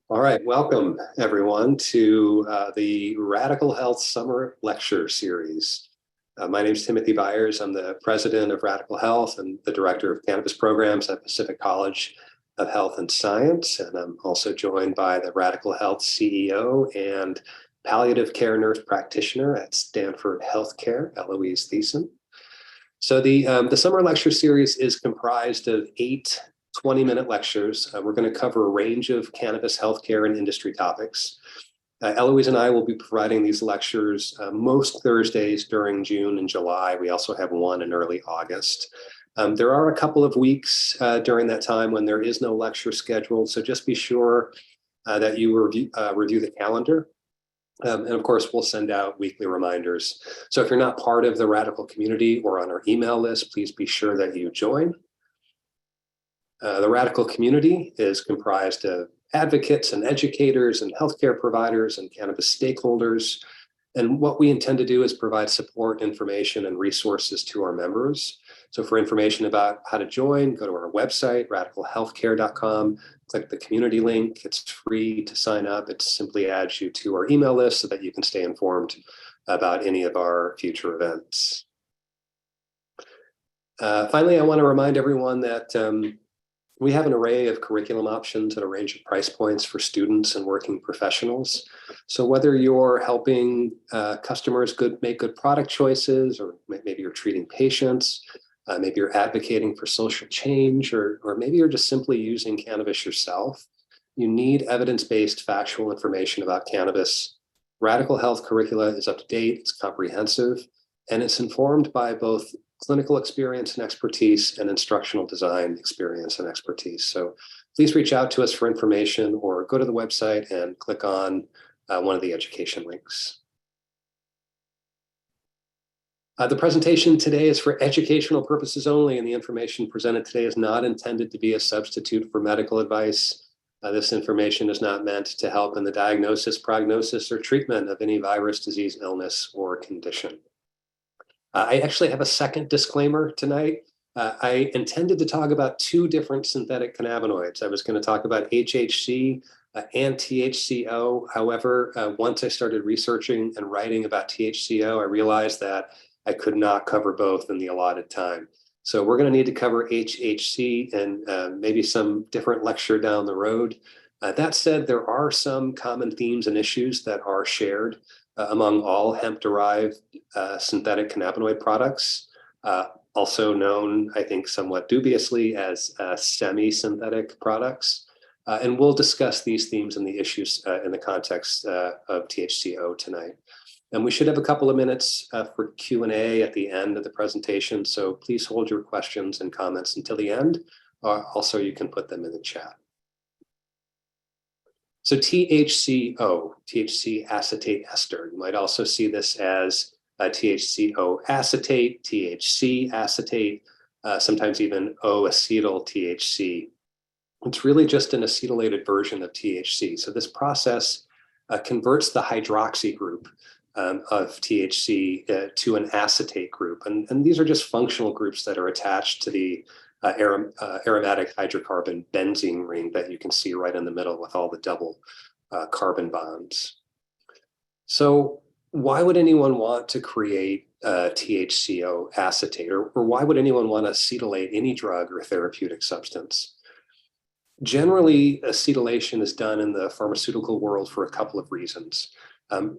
All right, welcome everyone to the Radicle Health Summer Lecture Series. My name is Timothy Byars. I'm the president of Radicle Health and the director of Cannabis Programs at Pacific College of Health and Science. And I'm also joined by the Radicle Health CEO and Palliative Care Nurse Practitioner at Stanford Health Care, Eloise Theisen. So the Summer Lecture Series is comprised of 8 20-minute lectures. We're going to cover a range of cannabis healthcare and industry topics. Eloise and I will be providing these lectures most Thursdays during June and July. We also have one in early August. There are a couple of weeks during that time when there is no lecture scheduled, so just be sure that you review the calendar. And of course, we'll send out weekly reminders. So if you're not part of the Radicle community or on our email list, please be sure that you join. The Radicle community is comprised of advocates and educators and healthcare providers and cannabis stakeholders. And what we intend to do is provide support, information, and resources to our members. So for information about how to join, go to our website, radiclehealthcare.com, click the community link. It's free to sign up. It simply adds you to our email list so that you can stay informed about any of our future events. Finally, I want to remind everyone that we have an array of curriculum options at a range of price points for students and working professionals. So whether you're helping customers make good product choices, or maybe you're treating patients, maybe you're advocating for social change, or maybe you're just simply using cannabis yourself, you need evidence-based factual information about cannabis. Radicle Health curricula is up to date, it's comprehensive, and it's informed by both clinical experience and expertise and instructional design experience and expertise. So please reach out to us for information or go to the website and click on one of the education links. The presentation today is for educational purposes only, and the information presented today is not intended to be a substitute for medical advice. This information is not meant to help in the diagnosis, prognosis, or treatment of any virus, disease, illness, or condition. I actually have a second disclaimer tonight. I intended to talk about 2 different synthetic cannabinoids. I was going to talk about HHC and THCO. However, once I started researching and writing about THCO, I realized that I could not cover both in the allotted time. So we're going to need to cover HHC and maybe some different lecture down the road. That said, there are some common themes and issues that are shared among all hemp-derived synthetic cannabinoid products, also known, I think, somewhat dubiously as semi-synthetic products. And we'll discuss these themes and the issues in the context of THCO tonight. And we should have a couple of minutes for Q&A at the end of the presentation, so please hold your questions and comments until the end. Also, you can put them in the chat. So THCO, THC acetate ester. You might also see this as THCO acetate, THC acetate, sometimes even O-acetyl THC. It's really just an acetylated version of THC. So this process converts the hydroxy group of THC to an acetate group. And these are just functional groups that are attached to the aromatic hydrocarbon benzene ring that you can see right in the middle with all the double carbon bonds. So why would anyone want to create THCO acetate, or why would anyone want to acetylate any drug or therapeutic substance? Generally, acetylation is done in the pharmaceutical world for a couple of reasons.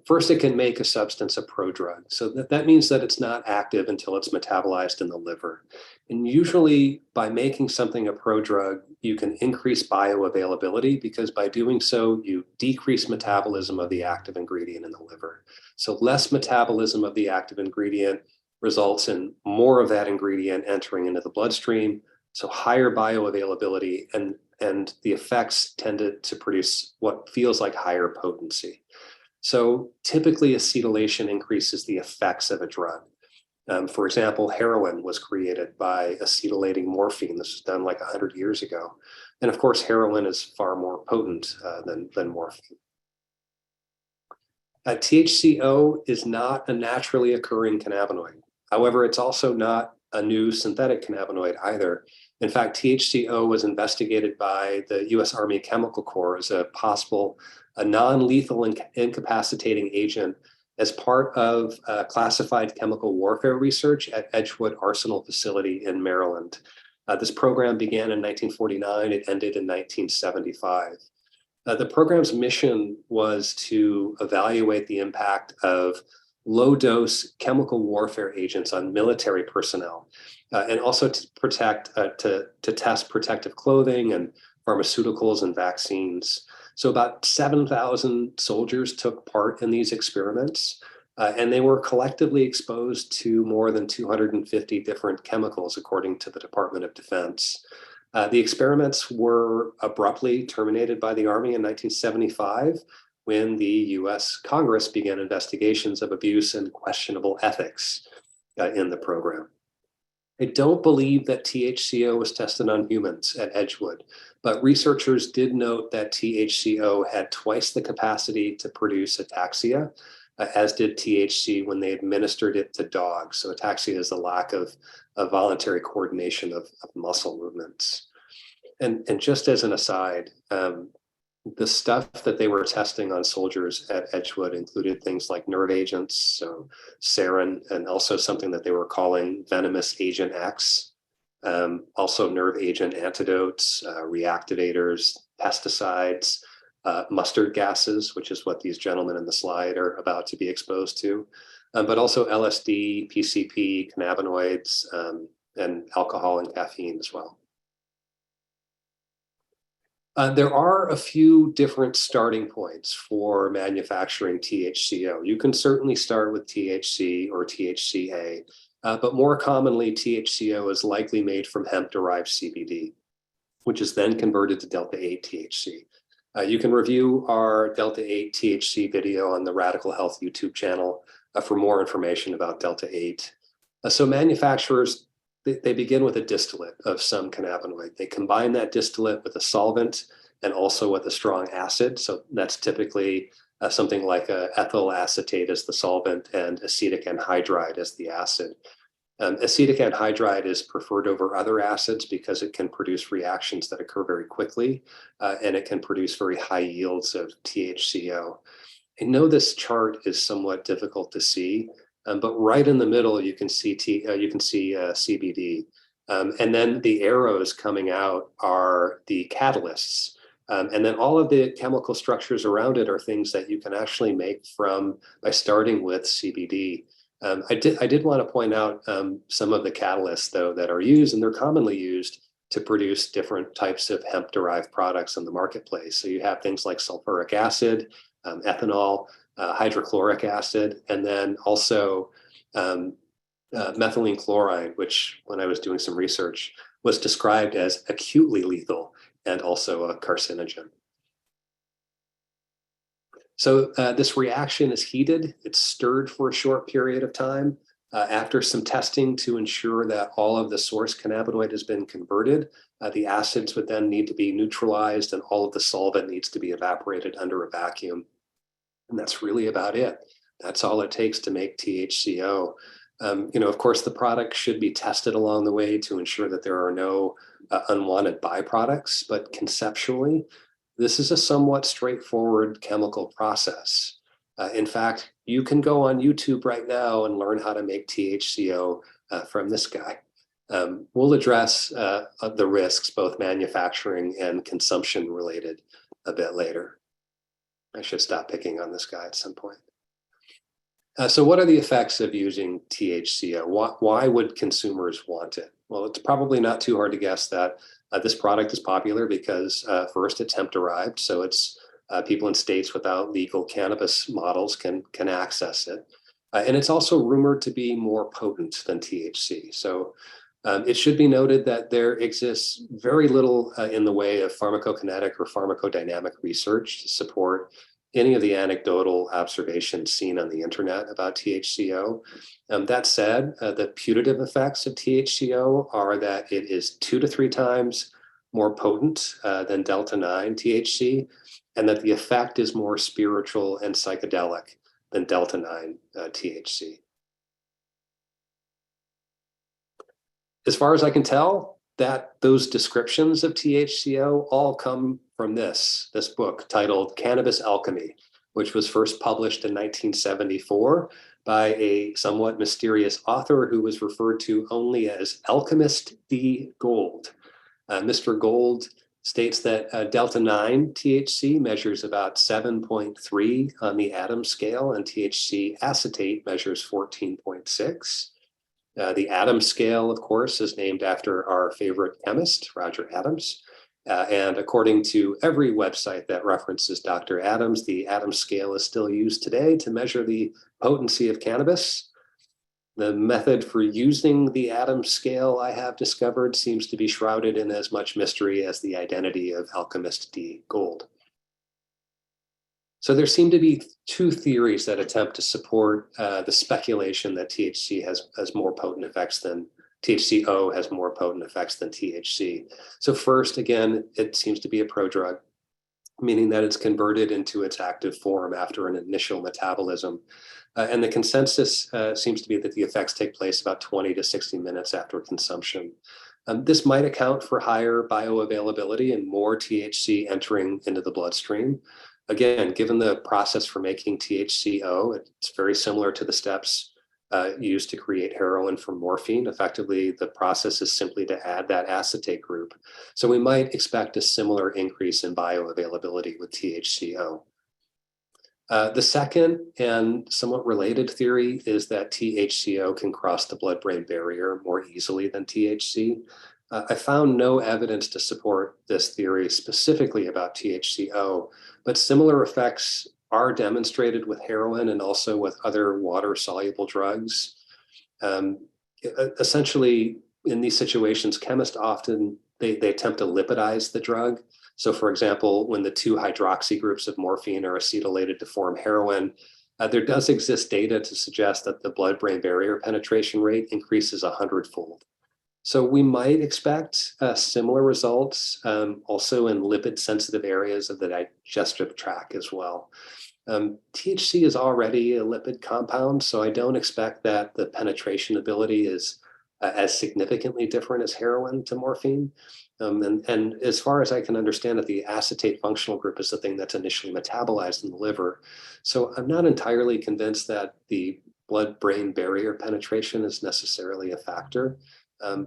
First, it can make a substance a prodrug. So that means that it's not active until it's metabolized in the liver. And usually by making something a prodrug, you can increase bioavailability, because by doing so, you decrease metabolism of the active ingredient in the liver. So less metabolism of the active ingredient results in more of that ingredient entering into the bloodstream. So higher bioavailability, and the effects tend to produce what feels like higher potency. So typically acetylation increases the effects of a drug. For example, heroin was created by acetylating morphine. This was done like 100 years ago. And of course, heroin is far more potent than morphine. THCO is not a naturally occurring cannabinoid. However, it's also not a new synthetic cannabinoid either. In fact, THCO was investigated by the US Army Chemical Corps as a possible non-lethal incapacitating agent as part of classified chemical warfare research at Edgewood Arsenal Facility in Maryland. This program began in 1949. It ended in 1975. The program's mission was to evaluate the impact of low-dose chemical warfare agents on military personnel, and also to test protective clothing and pharmaceuticals and vaccines. So about 7,000 soldiers took part in these experiments, and they were collectively exposed to more than 250 different chemicals, according to the Department of Defense. The experiments were abruptly terminated by the Army in 1975 when the US Congress began investigations of abuse and questionable ethics in the program. I don't believe that THCO was tested on humans at Edgewood, but researchers did note that THCO had twice the capacity to produce ataxia, as did THC when they administered it to dogs. So ataxia is the lack of voluntary coordination of muscle movements. And just as an aside, the stuff that they were testing on soldiers at Edgewood included things like nerve agents, so sarin, and also something that they were calling venomous agent X, also nerve agent antidotes, reactivators, pesticides, mustard gases, which is what these gentlemen in the slide are about to be exposed to, but also LSD, PCP, cannabinoids, and alcohol and caffeine as well. There are a few different starting points for manufacturing THCO. You can certainly start with THC or THCA, but more commonly, THCO is likely made from hemp-derived CBD, which is then converted to Delta-8 THC. You can review our Delta-8 THC video on the Radicle Health YouTube channel for more information about Delta-8. So manufacturers, they begin with a distillate of some cannabinoid. They combine that distillate with a solvent and also with a strong acid. So that's typically something like ethyl acetate as the solvent and acetic anhydride as the acid. Acetic anhydride is preferred over other acids because it can produce reactions that occur very quickly, and it can produce very high yields of THCO. I know this chart is somewhat difficult to see, but right in the middle, you can see CBD. And then the arrows coming out are the catalysts. And then all of the chemical structures around it are things that you can actually make by starting with CBD. I did want to point out some of the catalysts, though, that are used, and they're commonly used to produce different types of hemp-derived products in the marketplace. So you have things like sulfuric acid, ethanol, hydrochloric acid, and then also methylene chloride, which when I was doing some research was described as acutely lethal and also a carcinogen. So this reaction is heated, it's stirred for a short period of time. After some testing to ensure that all of the source cannabinoid has been converted, the acids would then need to be neutralized and all of the solvent needs to be evaporated under a vacuum. And that's really about it. That's all it takes to make THCO. Of course, the product should be tested along the way to ensure that there are no unwanted byproducts, but conceptually, this is a somewhat straightforward chemical process. In fact, you can go on YouTube right now and learn how to make THCO from this guy. We'll address the risks, both manufacturing and consumption related, a bit later. I should stop picking on this guy at some point. So what are the effects of using THCO? Why would consumers want it? Well, it's probably not too hard to guess that this product is popular because first, it's hemp-derived, so it's people in states without legal cannabis models can access it. And it's also rumored to be more potent than THC. So it should be noted that there exists very little in the way of pharmacokinetic or pharmacodynamic research to support any of the anecdotal observations seen on the internet about THCO. That said, the putative effects of THCO are that it is 2 to 3 times more potent than Delta-9 THC, and that the effect is more spiritual and psychedelic than Delta-9 THC. As far as I can tell, those descriptions of THCO all come from this book titled Cannabis Alchemy, which was first published in 1974 by a somewhat mysterious author who was referred to only as Alchemist D. Gold. Mr. Gold states that delta 9 THC measures about 7.3 on the atom scale, and THC acetate measures 14.6. The Atom scale, of course, is named after our favorite chemist, Roger Adams. And according to every website that references Dr. Adams, the Atom scale is still used today to measure the potency of cannabis. The method for using the Atom scale, I have discovered, seems to be shrouded in as much mystery as the identity of Alchemist D. Gold. So there seem to be two theories that attempt to support the speculation that THCO has more potent effects than THC. So first, again, it seems to be a prodrug, meaning that it's converted into its active form after an initial metabolism. And the consensus seems to be that the effects take place about 20 to 60 minutes after consumption. This might account for higher bioavailability and more THC entering into the bloodstream. Again, given the process for making THCO, it's very similar to the steps used to create heroin from morphine. Effectively, the process is simply to add that acetate group. So we might expect a similar increase in bioavailability with THCO. The second and somewhat related theory is that THCO can cross the blood-brain barrier more easily than THC. I found no evidence to support this theory specifically about THCO, but similar effects are demonstrated with heroin and also with other water-soluble drugs. Essentially, in these situations, chemists often, they attempt to lipidize the drug. So for example, when the two hydroxy groups of morphine are acetylated to form heroin, there does exist data to suggest that the blood-brain barrier penetration rate increases 100-fold. So we might expect similar results also in lipid-sensitive areas of the digestive tract as well. THC is already a lipid compound, so I don't expect that the penetration ability is as significantly different as heroin to morphine. And as far as I can understand it, the acetate functional group is the thing that's initially metabolized in the liver. So I'm not entirely convinced that the blood-brain barrier penetration is necessarily a factor.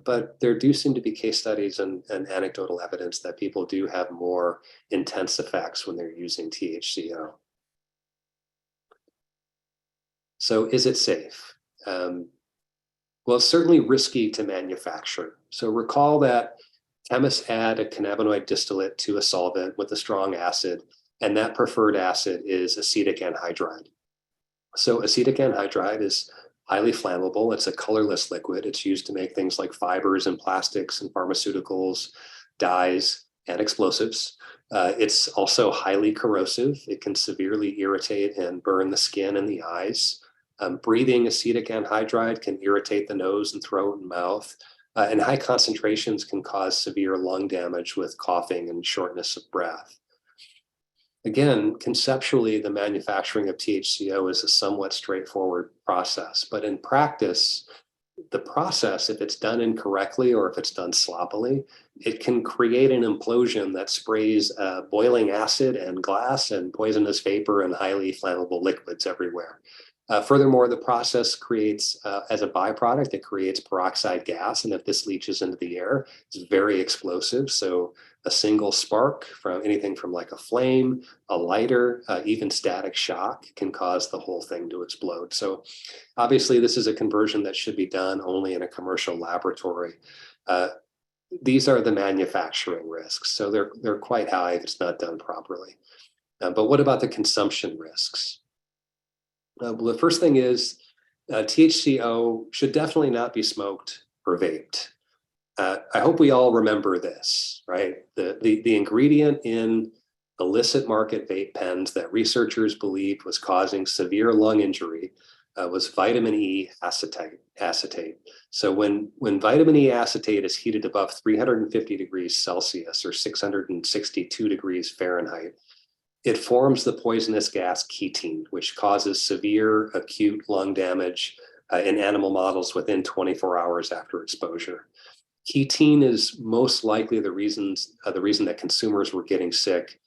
But there do seem to be case studies and anecdotal evidence that people do have more intense effects when they're using THCO. So is it safe? Well, it's certainly risky to manufacture. So recall that chemists add a cannabinoid distillate to a solvent with a strong acid, and that preferred acid is acetic anhydride. So acetic anhydride is highly flammable. It's a colorless liquid. It's used to make things like fibers and plastics and pharmaceuticals, dyes, and explosives. It's also highly corrosive. It can severely irritate and burn the skin and the eyes. Breathing acetic anhydride can irritate the nose and throat and mouth. And high concentrations can cause severe lung damage with coughing and shortness of breath. Again, conceptually, the manufacturing of THCO is a somewhat straightforward process, but in practice, the process, if it's done incorrectly or if it's done sloppily, it can create an implosion that sprays boiling acid and glass and poisonous vapor and highly flammable liquids everywhere. Furthermore, the process creates, as a byproduct, it creates peroxide gas, and if this leaches into the air, it's very explosive. So a single spark from anything from like a flame, a lighter, even static shock can cause the whole thing to explode. So obviously, this is a conversion that should be done only in a commercial laboratory. These are the manufacturing risks, so they're quite high if it's not done properly. But what about the consumption risks? Well, the first thing is THCO should definitely not be smoked or vaped. I hope we all remember this, right? The ingredient in illicit market vape pens that researchers believed was causing severe lung injury was vitamin E acetate. So when vitamin E acetate is heated above 350 degrees Celsius or 662 degrees Fahrenheit, it forms the poisonous gas ketene, which causes severe acute lung damage in animal models within 24 hours after exposure. Ketene is most likely the reason that consumers were getting sick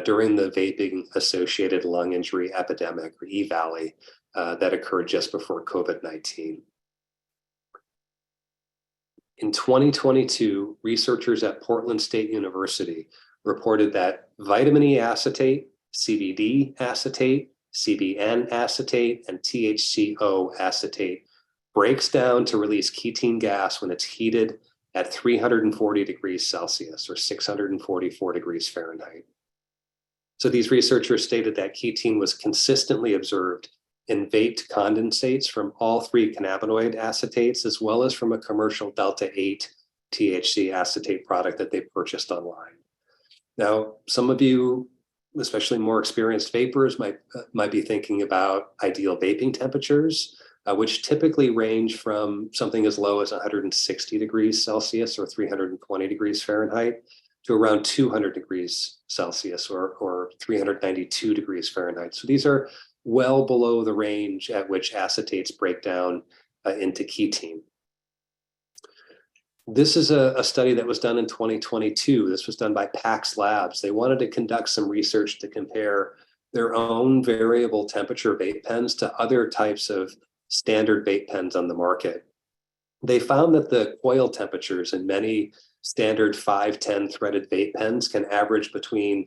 during the vaping-associated lung injury epidemic, or E-Valley, that occurred just before COVID-19. In 2022, researchers at Portland State University reported that vitamin E acetate, CBD acetate, CBN acetate, and THCO acetate breaks down to release ketene gas when it's heated at 340 degrees Celsius or 644 degrees Fahrenheit. So these researchers stated that ketene was consistently observed in vaped condensates from all three cannabinoid acetates, as well as from a commercial Delta-8 THC acetate product that they purchased online. Now, some of you, especially more experienced vapors, might be thinking about ideal vaping temperatures, which typically range from something as low as 160 degrees Celsius or 320 degrees Fahrenheit to around 200 degrees Celsius or 392 degrees Fahrenheit. So these are well below the range at which acetates break down into ketene. This is a study that was done in 2022. This was done by PAX Labs. They wanted to conduct some research to compare their own variable temperature vape pens to other types of standard vape pens on the market. They found that the coil temperatures in many standard 510 threaded vape pens can average between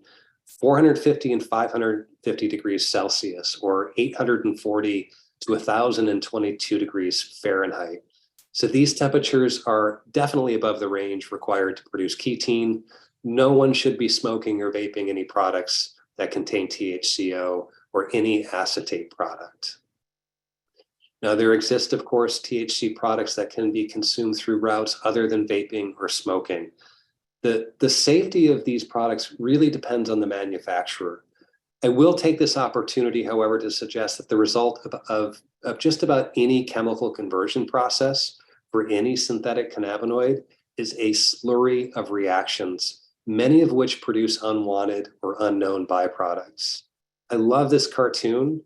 450 and 550 degrees Celsius, or 840 to 1,022 degrees Fahrenheit. So these temperatures are definitely above the range required to produce ketene. No one should be smoking or vaping any products that contain THCO or any acetate product. Now, there exist, of course, THC products that can be consumed through routes other than vaping or smoking. The safety of these products really depends on the manufacturer. I will take this opportunity, however, to suggest that the result of just about any chemical conversion process for any synthetic cannabinoid is a slurry of reactions, many of which produce unwanted or unknown byproducts. I love this cartoon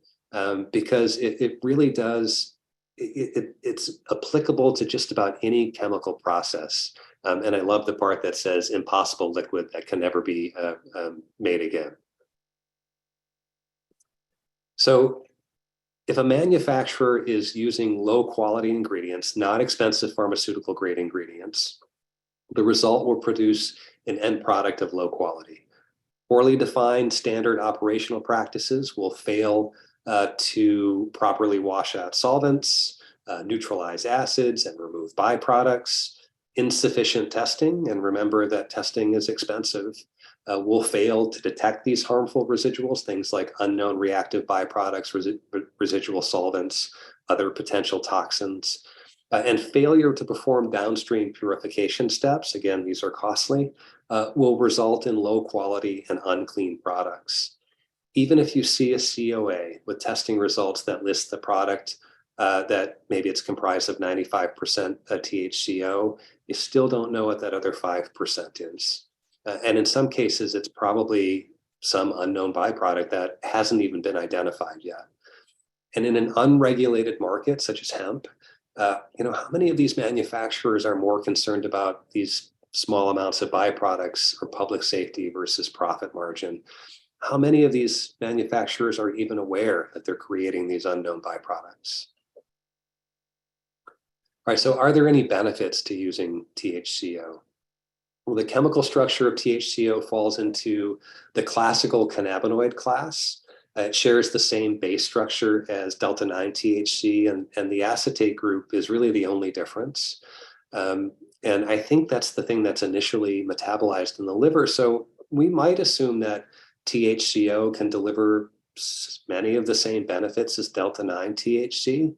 because it really does, it's applicable to just about any chemical process. And I love the part that says impossible liquid that can never be made again. So if a manufacturer is using low quality ingredients, not expensive pharmaceutical grade ingredients, the result will produce an end product of low quality. Poorly defined standard operational practices will fail to properly wash out solvents, neutralize acids, and remove byproducts. Insufficient testing, and remember that testing is expensive, will fail to detect these harmful residuals, things like unknown reactive byproducts, residual solvents, other potential toxins, and failure to perform downstream purification steps, again, these are costly, will result in low quality and unclean products. Even if you see a COA with testing results that list the product that maybe it's comprised of 95% THCO, you still don't know what that other 5% is. And in some cases, it's probably some unknown byproduct that hasn't even been identified yet. And in an unregulated market, such as hemp, how many of these manufacturers are more concerned about these small amounts of byproducts or public safety versus profit margin? How many of these manufacturers are even aware that they're creating these unknown byproducts? All right, so are there any benefits to using THCO? Well, the chemical structure of THCO falls into the classical cannabinoid class. It shares the same base structure as Delta-9 THC, and the acetate group is really the only difference. And I think that's the thing that's initially metabolized in the liver. So we might assume that THCO can deliver many of the same benefits as Delta-9 THC.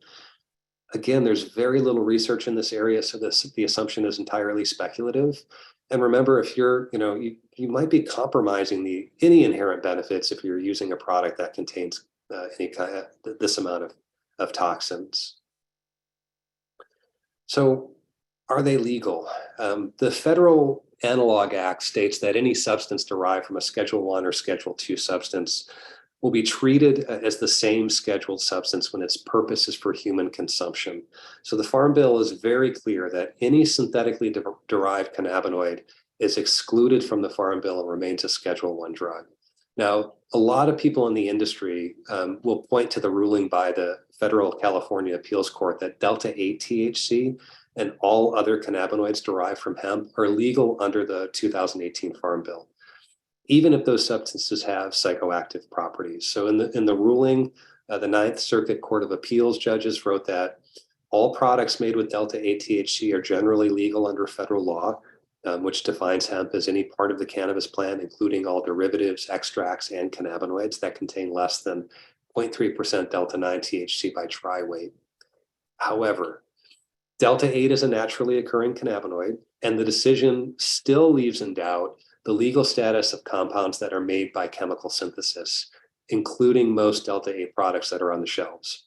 Again, there's very little research in this area, so the assumption is entirely speculative. And remember, if you're, you might be compromising any inherent benefits if you're using a product that contains any kind of this amount of toxins. So, are they legal? The Federal Analog Act states that any substance derived from a Schedule I or Schedule II substance will be treated as the same scheduled substance when its purpose is for human consumption. So the Farm Bill is very clear that any synthetically derived cannabinoid is excluded from the Farm Bill and remains a Schedule I drug. Now, a lot of people in the industry will point to the ruling by the Federal California Appeals Court that Delta-8 THC and all other cannabinoids derived from hemp are legal under the 2018 Farm Bill, even if those substances have psychoactive properties. So in the ruling, the Ninth Circuit Court of Appeals judges wrote that all products made with Delta-8 THC are generally legal under federal law, which defines hemp as any part of the cannabis plant, including all derivatives, extracts, and cannabinoids that contain less than 0.3% Delta-9 THC by dry weight. However, Delta-8 is a naturally occurring cannabinoid, and the decision still leaves in doubt the legal status of compounds that are made by chemical synthesis, including most Delta-8 products that are on the shelves.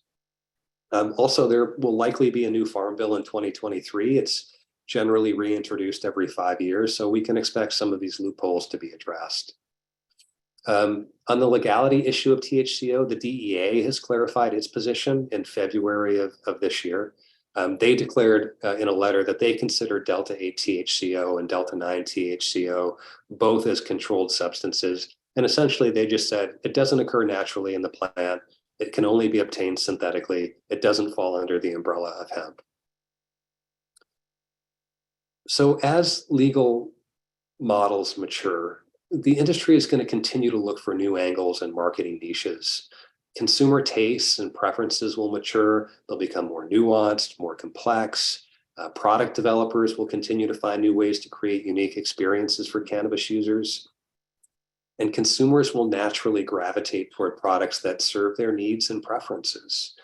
Also, there will likely be a new Farm Bill in 2023. It's generally reintroduced every 5 years, so we can expect some of these loopholes to be addressed. On the legality issue of THCO, the DEA has clarified its position in February of this year. They declared in a letter that they consider Delta-8 THCO and Delta-9 THCO both as controlled substances. And essentially, they just said it doesn't occur naturally in the plant. It can only be obtained synthetically. It doesn't fall under the umbrella of hemp. So as legal models mature, the industry is going to continue to look for new angles and marketing niches. Consumer tastes and preferences will mature. They'll become more nuanced, more complex. Product developers will continue to find new ways to create unique experiences for cannabis users. And consumers will naturally gravitate toward products that serve their needs and preferences.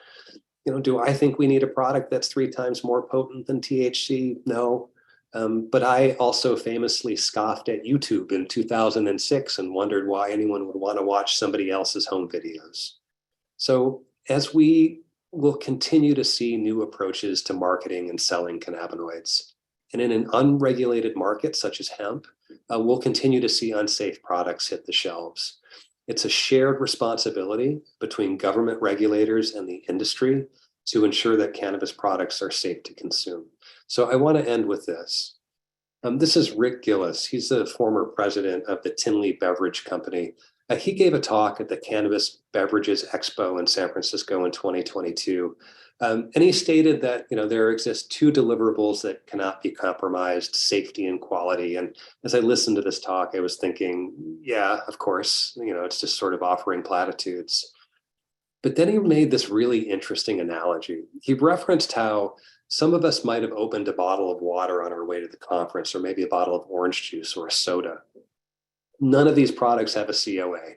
Do I think we need a product that's 3 times more potent than THC? No. But I also famously scoffed at YouTube in 2006 and wondered why anyone would want to watch somebody else's home videos. So as we will continue to see new approaches to marketing and selling cannabinoids, and in an unregulated market such as hemp, we'll continue to see unsafe products hit the shelves. It's a shared responsibility between government regulators and the industry to ensure that cannabis products are safe to consume. So I want to end with this. This is Rick Gillis. He's the former president of the Tinley Beverage Company. He gave a talk at the Cannabis Beverages Expo in San Francisco in 2022. And he stated that there exist 2 deliverables that cannot be compromised: safety and quality. And as I listened to this talk, I was thinking, yeah, of course, it's just sort of offering platitudes. But then he made this really interesting analogy. He referenced how some of us might have opened a bottle of water on our way to the conference, or maybe a bottle of orange juice or a soda. None of these products have a COA.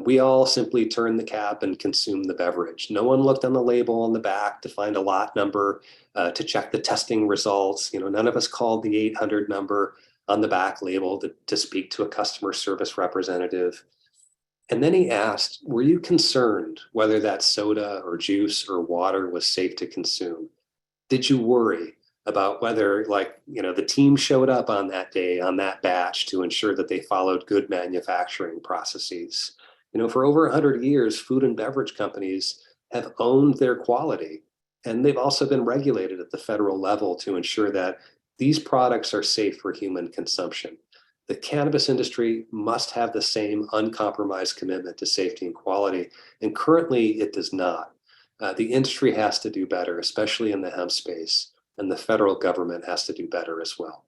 We all simply turn the cap and consume the beverage. No one looked on the label on the back to find a lot number, to check the testing results. None of us called the 800 number on the back label to speak to a customer service representative. And then he asked, were you concerned whether that soda or juice or water was safe to consume? Did you worry about whether, the team showed up on that day, on that batch, to ensure that they followed good manufacturing processes? For over 100 years, food and beverage companies have owned their quality, and they've also been regulated at the federal level to ensure that these products are safe for human consumption. The cannabis industry must have the same uncompromised commitment to safety and quality, and currently it does not. The industry has to do better, especially in the hemp space, and the federal government has to do better as well.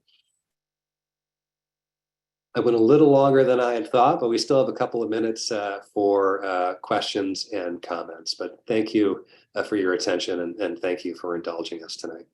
I went a little longer than I had thought, but we still have a couple of minutes for questions and comments. But thank you for your attention, and thank you for indulging us tonight.